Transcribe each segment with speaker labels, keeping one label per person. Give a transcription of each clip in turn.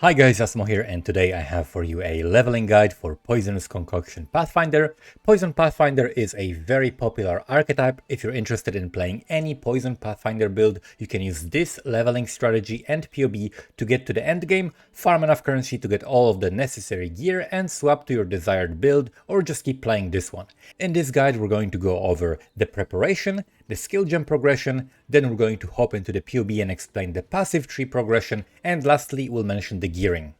Speaker 1: Hi guys, Asmo here, and today I have for you a leveling guide for Poisonous Concoction Pathfinder. Poison Pathfinder is a very popular archetype. If you're interested in playing any Poison Pathfinder build, you can use this leveling strategy and POB to get to the end game, farm enough currency to get all of the necessary gear and swap to your desired build, or just keep playing this one. In this guide we're going to go over the preparation, the skill gem progression, then we're going to hop into the POB and explain the passive tree progression, and lastly we'll mention the gearing.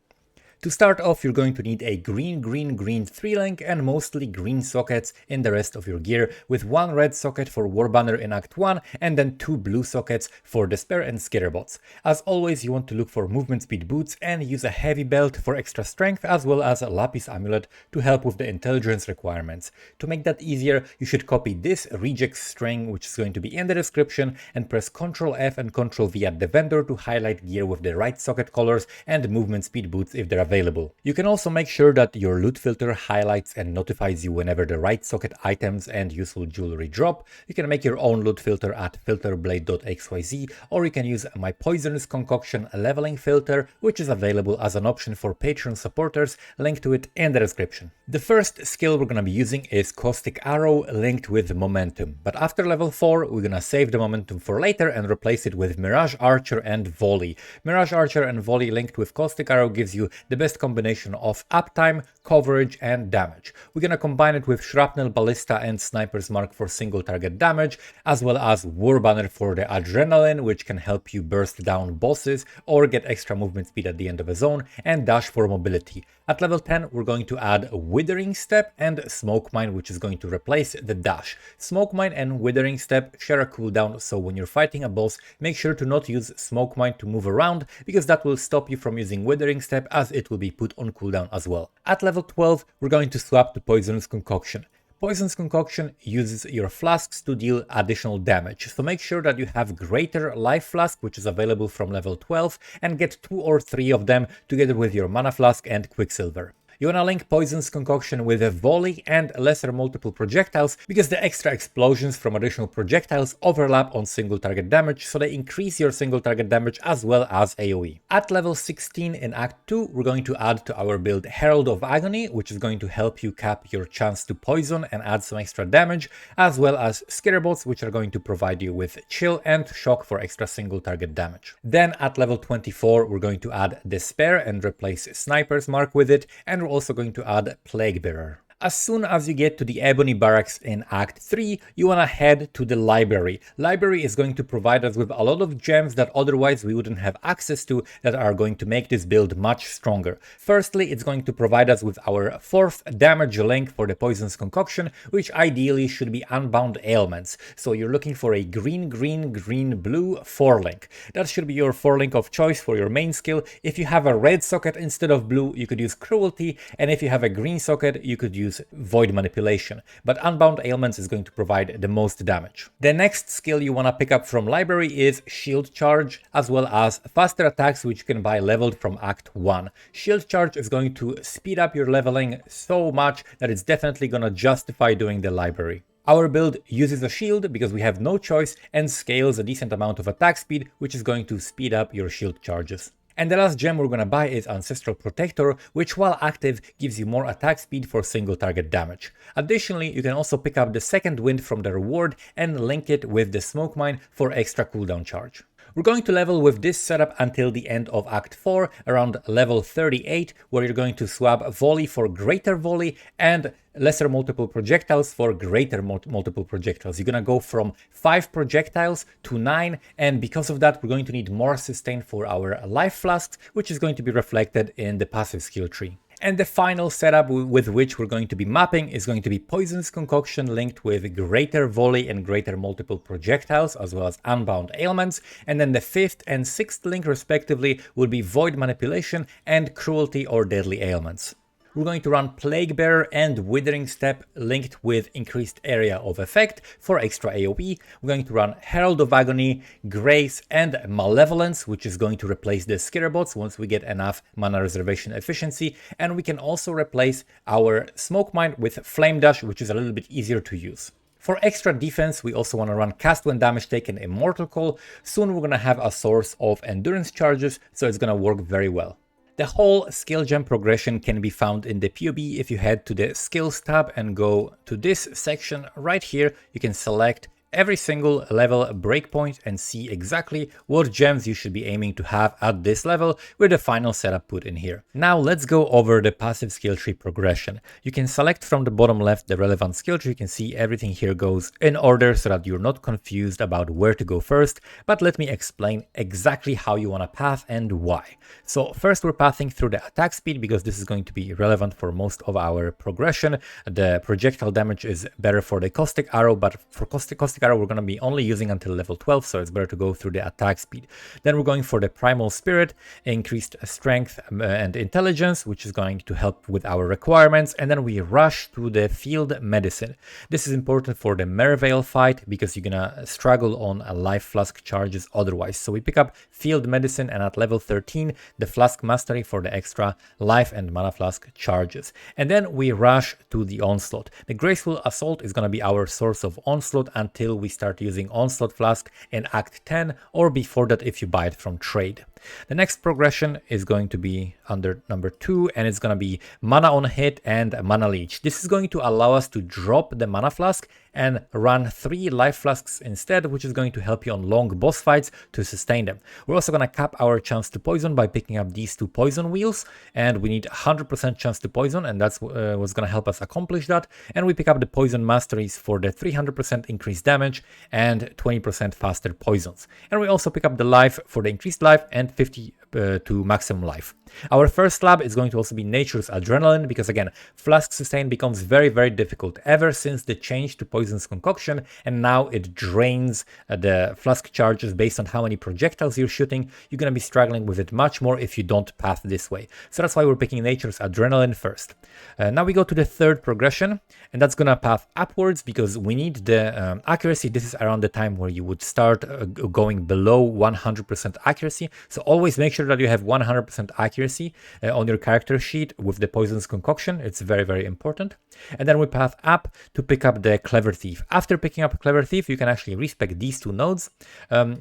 Speaker 1: To start off, you're going to need a green 3-link and mostly green sockets in the rest of your gear, with one red socket for Warbanner in Act 1 and then two blue sockets for Despair and Skitterbots. As always, you want to look for movement speed boots and use a heavy belt for extra strength, as well as a Lapis amulet to help with the intelligence requirements. To make that easier, you should copy this Regex string, which is going to be in the description, and press Ctrl F and Ctrl V at the vendor to highlight gear with the right socket colors and movement speed boots if they're available. You can also make sure that your loot filter highlights and notifies you whenever the right socket items and useful jewelry drop. You can make your own loot filter at filterblade.xyz, or you can use my Poisonous Concoction leveling filter, which is available as an option for Patreon supporters, link to it in the description. The first skill we're going to be using is Caustic Arrow linked with Momentum, but after level 4 we're going to save the Momentum for later and replace it with Mirage Archer and Volley. Mirage Archer and Volley linked with Caustic Arrow gives you the best combination of uptime, coverage and damage. We're gonna combine it with Shrapnel, Ballista and Sniper's Mark for single target damage, as well as Warbanner for the Adrenaline, which can help you burst down bosses or get extra movement speed at the end of a zone, and Dash for mobility. At level 10 we're going to add Withering Step and Smoke Mine, which is going to replace the Dash. Smoke Mine and Withering Step share a cooldown, so when you're fighting a boss, make sure to not use Smoke Mine to move around, because that will stop you from using Withering Step, as it will be put on cooldown as well. At level 12 we're going to swap to Poisonous Concoction. Poisonous Concoction uses your flasks to deal additional damage, so make sure that you have Greater Life Flask, which is available from level 12, and get 2 or 3 of them together with your Mana Flask and Quicksilver. You wanna link Poisonous Concoction with a Volley and lesser multiple projectiles, because the extra explosions from additional projectiles overlap on single target damage, so they increase your single target damage as well as AoE. At level 16 in Act 2, we're going to add to our build Herald of Agony, which is going to help you cap your chance to poison and add some extra damage, as well as Skitterbots, which are going to provide you with Chill and Shock for extra single target damage. Then at level 24, we're going to add Despair and replace Sniper's Mark with it, and we're also going to add Plague Bearer. As soon as you get to the Ebony Barracks in Act 3, you wanna head to the library. Library is going to provide us with a lot of gems that otherwise we wouldn't have access to, that are going to make this build much stronger. Firstly, it's going to provide us with our 4th damage link for the Poisonous Concoction, which ideally should be Unbound Ailments. So you're looking for a green, blue 4-link. That should be your 4-link of choice for your main skill. If you have a red socket instead of blue, you could use Cruelty, and if you have a green socket, you could use Void Manipulation, but Unbound Ailments is going to provide the most damage. The next skill you want to pick up from library is Shield Charge, as well as faster attacks, which you can buy leveled from Act 1. Shield Charge is going to speed up your leveling so much that it's definitely going to justify doing the library. Our build uses a shield because we have no choice, and scales a decent amount of attack speed, which is going to speed up your shield charges. And the last gem we're gonna buy is Ancestral Protector, which while active gives you more attack speed for single target damage. Additionally, you can also pick up the second wind from the reward and link it with the Smoke Mine for extra cooldown charge. We're going to level with this setup until the end of Act 4, around level 38, where you're going to swap Volley for Greater Volley and lesser multiple projectiles for greater multiple projectiles. You're gonna go from 5 projectiles to 9, and because of that we're going to need more sustain for our life flasks, which is going to be reflected in the passive skill tree. And the final setup with which we're going to be mapping is going to be Poisonous Concoction linked with Greater Volley and Greater Multiple Projectiles, as well as Unbound Ailments. And then the 5th and 6th link respectively will be Void Manipulation and Cruelty or Deadly Ailments. We're going to run Plague Bearer and Withering Step linked with increased area of effect for extra AoE. We're going to run Herald of Agony, Grace and Malevolence, which is going to replace the Skitterbots once we get enough mana reservation efficiency. And we can also replace our Smoke Mine with Flame Dash, which is a little bit easier to use. For extra defense, we also want to run Cast When Damage Taken Immortal Call. Soon we're going to have a source of endurance charges, so it's going to work very well. The whole skill gem progression can be found in the POB. If you head to the skills tab and go to this section right here, you can select every single level breakpoint and see exactly what gems you should be aiming to have at this level with the final setup put in here. Now let's go over the passive skill tree progression. You can select from the bottom left the relevant skill tree. You can see everything here goes in order so that you're not confused about where to go first, but let me explain exactly how you want to path and why. So first we're pathing through the attack speed because this is going to be relevant for most of our progression. The projectile damage is better for the caustic arrow, but for caustic arrow we're going to be only using until level 12, so it's better to go through the attack speed. Then we're going for the primal spirit, increased strength and intelligence, which is going to help with our requirements. And then we rush to the field medicine. This is important for the Merveil fight because you're gonna struggle on life flask charges otherwise. So we pick up field medicine, and at level 13 the flask mastery for the extra life and mana flask charges. And then we rush to the onslaught. The graceful assault is going to be our source of onslaught until we start using onslaught flask in Act 10, or before that if you buy it from trade. The next progression is going to be under number 2, and it's going to be mana on hit and mana leech. This is going to allow us to drop the mana flask and run 3 life flasks instead, which is going to help you on long boss fights to sustain them. We're also going to cap our chance to poison by picking up these 2 poison wheels, and we need 100% chance to poison, and that's what's going to help us accomplish that. And we pick up the poison masteries for the 300% increased damage and 20% faster poisons. And we also pick up the life for the increased life and 50 to maximum life. Our first lab is going to also be Nature's Adrenaline because again, Flask Sustain becomes very, very difficult ever since the change to Poisonous Concoction, and now it drains the flask charges based on how many projectiles you're shooting. You're going to be struggling with it much more if you don't path this way. So that's why we're picking Nature's Adrenaline first. Now we go to the third progression, and that's going to path upwards because we need the accuracy. This is around the time where you would start going below 100% accuracy. So always make sure that you have 100% accuracy on your character sheet with the Poisonous Concoction. It's very, very important. And then we path up to pick up the Clever Thief. After picking up Clever Thief, you can actually respec these 2 nodes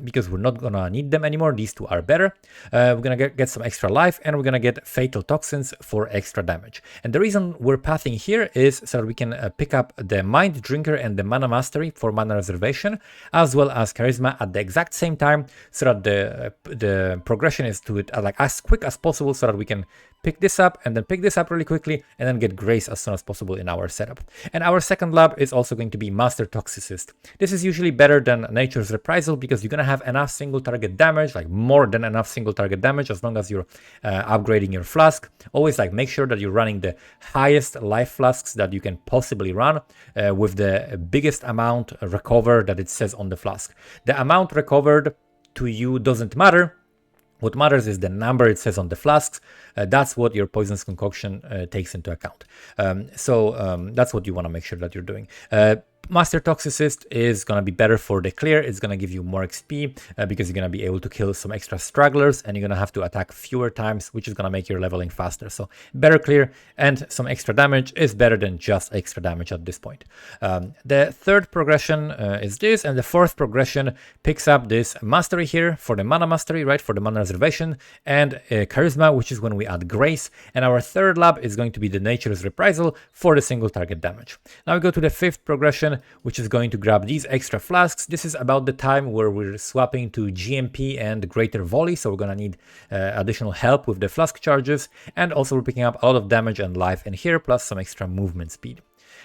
Speaker 1: because we're not gonna need them anymore. These 2 are better. We're gonna get some extra life, and we're gonna get Fatal Toxins for extra damage. And the reason we're pathing here is so that we can pick up the Mind Drinker and the Mana Mastery for mana reservation, as well as Charisma at the exact same time, so that the progression is to it like as quick as possible, so that we can pick this up and then pick this up really quickly and then get Grace as soon as possible in our setup. And our second lab is also going to be Master Toxicist. This is usually better than Nature's Reprisal because you're going to have enough single target damage, like more than enough single target damage, as long as you're upgrading your flask. Always like make sure that you're running the highest life flasks that you can possibly run with the biggest amount recover that it says on the flask. The amount recovered to you doesn't matter. What matters is the number it says on the flasks. That's what your Poisonous Concoction takes into account. So that's what you want to make sure that you're doing. Master Toxicist is going to be better for the clear. It's going to give you more XP because you're going to be able to kill some extra stragglers, and you're going to have to attack fewer times, which is going to make your leveling faster. So better clear and some extra damage is better than just extra damage at this point. The third progression is this, and the fourth progression picks up this Mastery here for the Mana Mastery, right, for the Mana Reservation, and Charisma, which is when we add Grace. And our third lab is going to be the Nature's Reprisal for the single target damage. Now we go to the fifth progression, which is going to grab these extra flasks. This is about the time where we're swapping to GMP and Greater Volley, so we're gonna need additional help with the flask charges, and also we're picking up a lot of damage and life in here, plus some extra movement speed.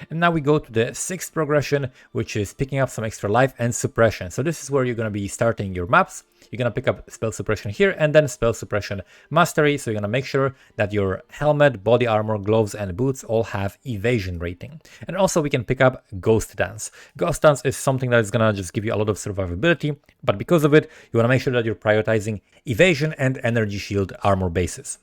Speaker 1: And now we go to the sixth progression, which is picking up some extra life and suppression. So this is where you're going to be starting your maps. You're going to pick up spell suppression here and then spell suppression mastery. So you're going to make sure that your helmet, body armor, gloves, and boots all have evasion rating. And also we can pick up Ghost Dance. Ghost Dance is something that is going to just give you a lot of survivability, but because of it, you want to make sure that you're prioritizing evasion and energy shield armor bases.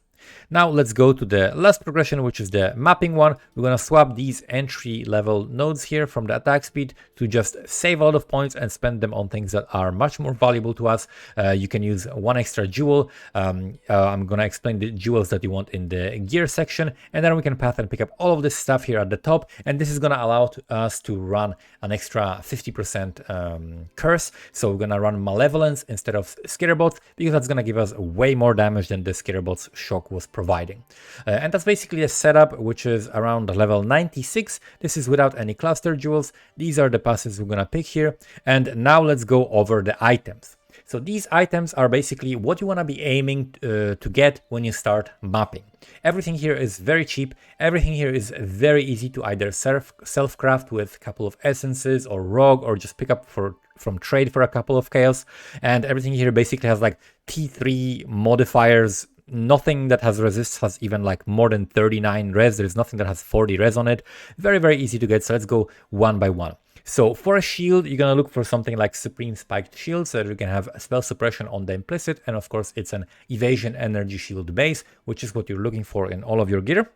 Speaker 1: Now let's go to the last progression, which is the mapping one. We're going to swap these entry level nodes here from the attack speed to just save a lot of points and spend them on things that are much more valuable to us. You can use one extra jewel. I'm going to explain the jewels that you want in the gear section, and then we can path and pick up all of this stuff here at the top. And this is going to allow us to run an extra 50% curse. So we're going to run Malevolence instead of Skitterbots, because that's going to give us way more damage than the Skitterbots shock was providing. And that's basically a setup which is around level 96. This is without any cluster jewels. These are the passes we're gonna pick here. And now let's go over the items. So these items are basically what you want to be aiming to get when you start mapping. Everything here is very cheap. Everything here is very easy to either self-craft with a couple of essences or rogue, or just pick up from trade for a couple of chaos. And everything here basically has like T3 modifiers. Nothing that has resists has even like more than 39 res. There's nothing that has 40 res on it. Very, very easy to get. So let's go one by one. So for a shield, you're going to look for something like Supreme Spiked Shield, so that you can have spell suppression on the implicit. And of course, it's an evasion energy shield base, which is what you're looking for in all of your gear.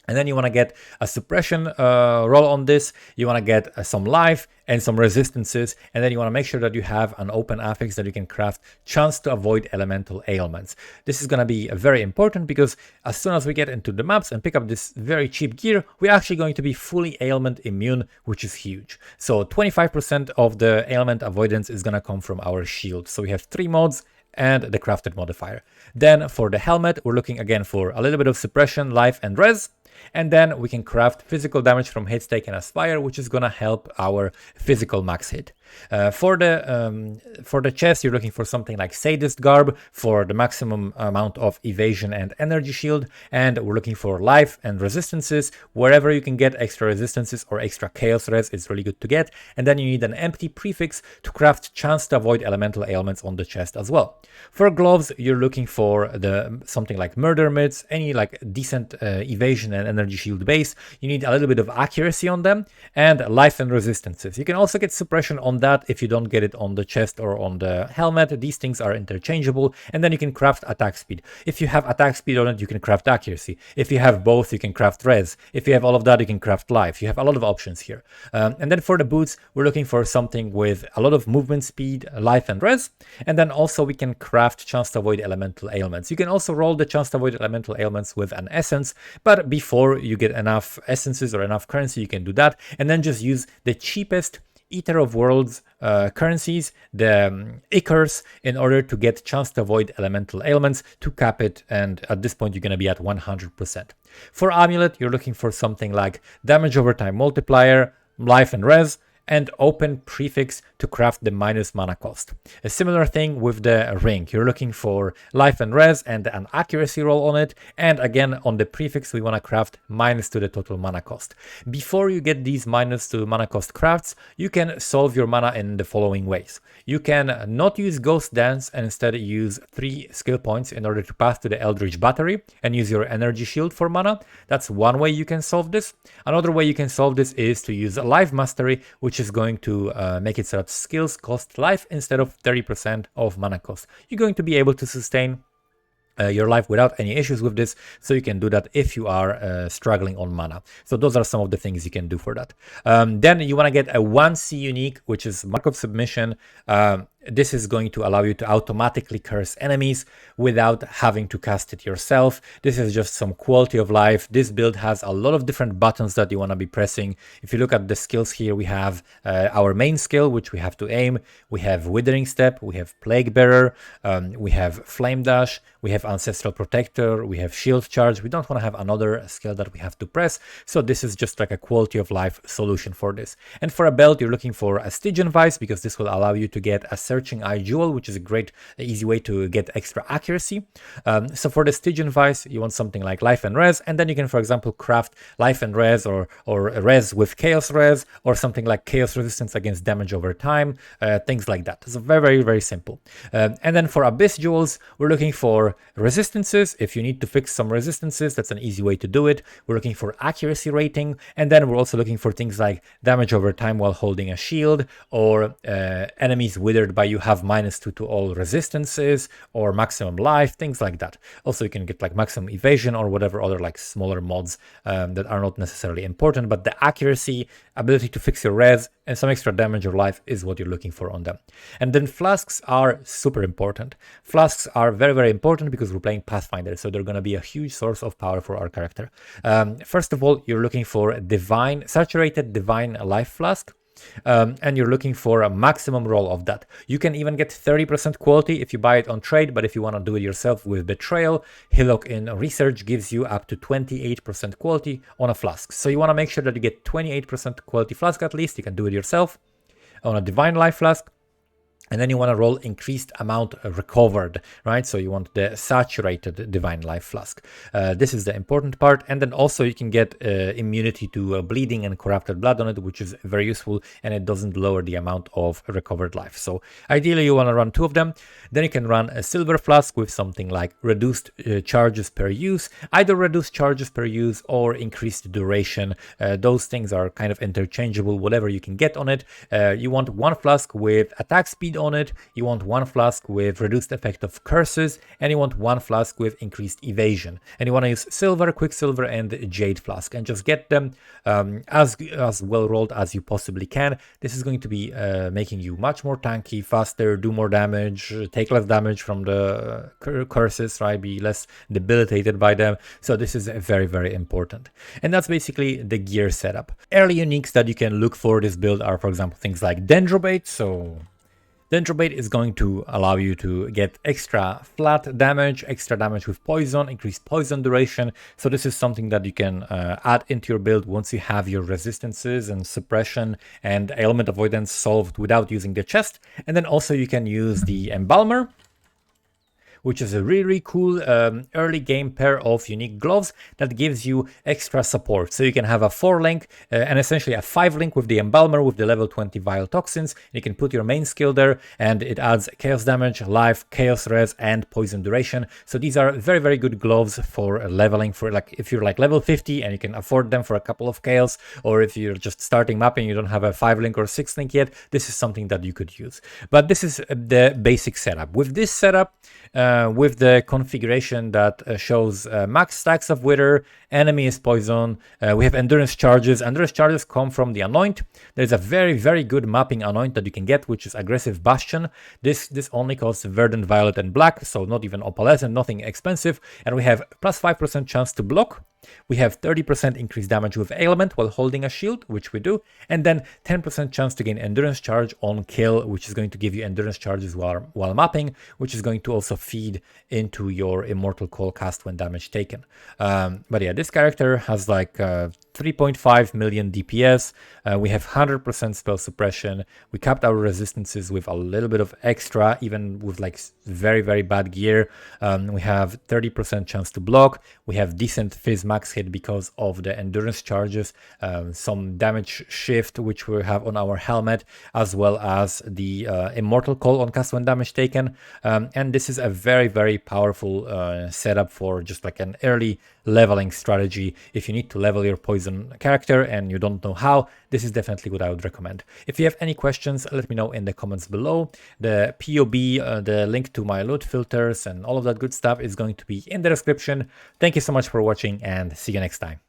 Speaker 1: And then you want to get a suppression roll on this. You want to get some life and some resistances. And then you want to make sure that you have an open affix that you can craft chance to avoid elemental ailments. This is going to be very important because as soon as we get into the maps and pick up this very cheap gear, we're actually going to be fully ailment immune, which is huge. So 25% of the ailment avoidance is going to come from our shield. So we have 3 mods and the crafted modifier. Then for the helmet, we're looking again for a little bit of suppression, life, and res. And then we can craft physical damage from hit, stake, and aspire, which is gonna help our physical max hit. For the chest, you're looking for something like Sadist Garb for the maximum amount of evasion and energy shield, and we're looking for life and resistances. Wherever you can get extra resistances or extra chaos res, it's really good to get. And then you need an empty prefix to craft chance to avoid elemental ailments on the chest as well. For gloves, you're looking for something like murder mitts, any like decent evasion and energy shield base. You need a little bit of accuracy on them, and life and resistances. You can also get suppression on that if you don't get it on the chest or on the helmet. These things are interchangeable, and then you can craft attack speed. If you have attack speed on it, you can craft accuracy. If you have both, you can craft res. If you have all of that, you can craft life. You have a lot of options here. And then for the boots, we're looking for something with a lot of movement speed, life, and res. And then also we can craft chance to avoid elemental ailments. You can also roll the chance to avoid elemental ailments with an essence, but before you get enough essences or enough currency, you can do that, and then just use the cheapest Ether of Worlds currencies, the Ichors, in order to get chance to avoid elemental ailments to cap it, and at this point you're going to be at 100%. For Amulet, you're looking for something like damage over time multiplier, life and res, and open prefix to craft the minus mana cost. A similar thing with the ring. You're looking for life and res and an accuracy roll on it. And again, on the prefix, we want to craft minus to the total mana cost. Before you get these minus to mana cost crafts, you can solve your mana in the following ways. You can not use Ghost Dance and instead use 3 skill points in order to pass to the Eldritch Battery and use your energy shield for mana. That's one way you can solve this. Another way you can solve this is to use Life Mastery, which is going to make it so that skills cost life instead of 30% of mana cost. You're going to be able to sustain your life without any issues with this, so you can do that if you are struggling on mana. So those are some of the things you can do for that. Then you want to get a 1C unique, which is Mark of Submission. This is going to allow you to automatically curse enemies without having to cast it yourself. This is just some quality of life. This build has a lot of different buttons that you want to be pressing. If you look at the skills here, we have our main skill, which we have to aim. We have Withering Step, we have Plague Bearer, we have Flame Dash, we have Ancestral Protector, we have Shield Charge. We don't want to have another skill that we have to press. So this is just like a quality of life solution for this. And for a belt, you're looking for a Stygian Vice, because this will allow you to get a Searching Eye Jewel, which is a great, easy way to get extra accuracy. So for the Stygian Vice, you want something like Life and Res, and then you can, for example, craft Life and Res or Res with Chaos Res, or something like Chaos Resistance against damage over time, things like that. It's very, very, very simple. And then for Abyss Jewels, we're looking for resistances. If you need to fix some resistances, that's an easy way to do it. We're looking for accuracy rating, and then we're also looking for things like damage over time while holding a shield, or enemies withered by you have -2 to all resistances, or maximum life, things like that. Also, you can get like maximum evasion or whatever other like smaller mods that are not necessarily important, but the accuracy, ability to fix your res, and some extra damage or life is what you're looking for on them. And then flasks are super important. Flasks are very, very important because we're playing Pathfinder, so they're going to be a huge source of power for our character. First of all, you're looking for saturated divine life flask. and you're looking for a maximum roll of that. You can even get 30% quality if you buy it on trade, but if you want to do it yourself with Betrayal, Hillock in Research gives you up to 28% quality on a flask. So you want to make sure that you get 28% quality flask at least. You can do it yourself on a Divine Life flask. And then you want to roll increased amount recovered, right? So you want the saturated Divine Life Flask. This is the important part. And then also you can get immunity to bleeding and corrupted blood on it, which is very useful, and it doesn't lower the amount of recovered life. So ideally you want to run 2 of them. Then you can run a Silver Flask with something like reduced charges per use, either reduced charges per use or increased duration. Those things are kind of interchangeable, whatever you can get on it. You want 1 flask with attack speed on it, you want 1 flask with reduced effect of curses, and you want 1 flask with increased evasion. And you want to use Silver, Quicksilver, and Jade Flask, and just get them as well rolled as you possibly can. This is going to be making you much more tanky, faster, do more damage, take less damage from the curses, right? Be less debilitated by them. So this is very, very important. And that's basically the gear setup. Early uniques that you can look for this build are, for example, things like Dendrobate. So Dendrobate is going to allow you to get extra flat damage, extra damage with poison, increased poison duration. So this is something that you can add into your build once you have your resistances and suppression and ailment avoidance solved without using the chest. And then also you can use the Embalmer, which is a really cool early game pair of unique gloves that gives you extra support. So you can have a 4-link and essentially a 5-link with the Embalmer with the level 20 Vile Toxins. You can put your main skill there and it adds chaos damage, life, chaos res, and poison duration. So these are very, very good gloves for leveling, for like if you're like level 50 and you can afford them for a couple of chaos, or if you're just starting mapping, you don't have a 5-link or 6-link yet, this is something that you could use. But this is the basic setup. With this setup, with the configuration that shows max stacks of Wither, enemy is poison, we have endurance charges. Endurance charges come from the Anoint. There's a very, very good mapping Anoint that you can get, which is Aggressive Bastion. This only costs Verdant, Violet, and Black, so not even opalescent, nothing expensive. And we have plus 5% chance to block. We have 30% increased damage with ailment while holding a shield, which we do, and then 10% chance to gain endurance charge on kill, which is going to give you endurance charges while mapping, which is going to also feed into your Immortal Call cast when damage taken. But yeah, this character has like 3.5 million DPS. We have 100% spell suppression. We capped our resistances with a little bit of extra, even with like very, very bad gear. We have 30% chance to block. We have decent Fizz max hit because of the endurance charges, some damage shift which we have on our helmet, as well as the Immortal Call on cast when damage taken. And this is a very, very powerful setup for just like an early leveling strategy. If you need to level your poison character and you don't know how, this is definitely what I would recommend. If you have any questions, let me know in the comments below. The POB, the link to my loot filters and all of that good stuff is going to be in the description. Thank you so much for watching and see you next time.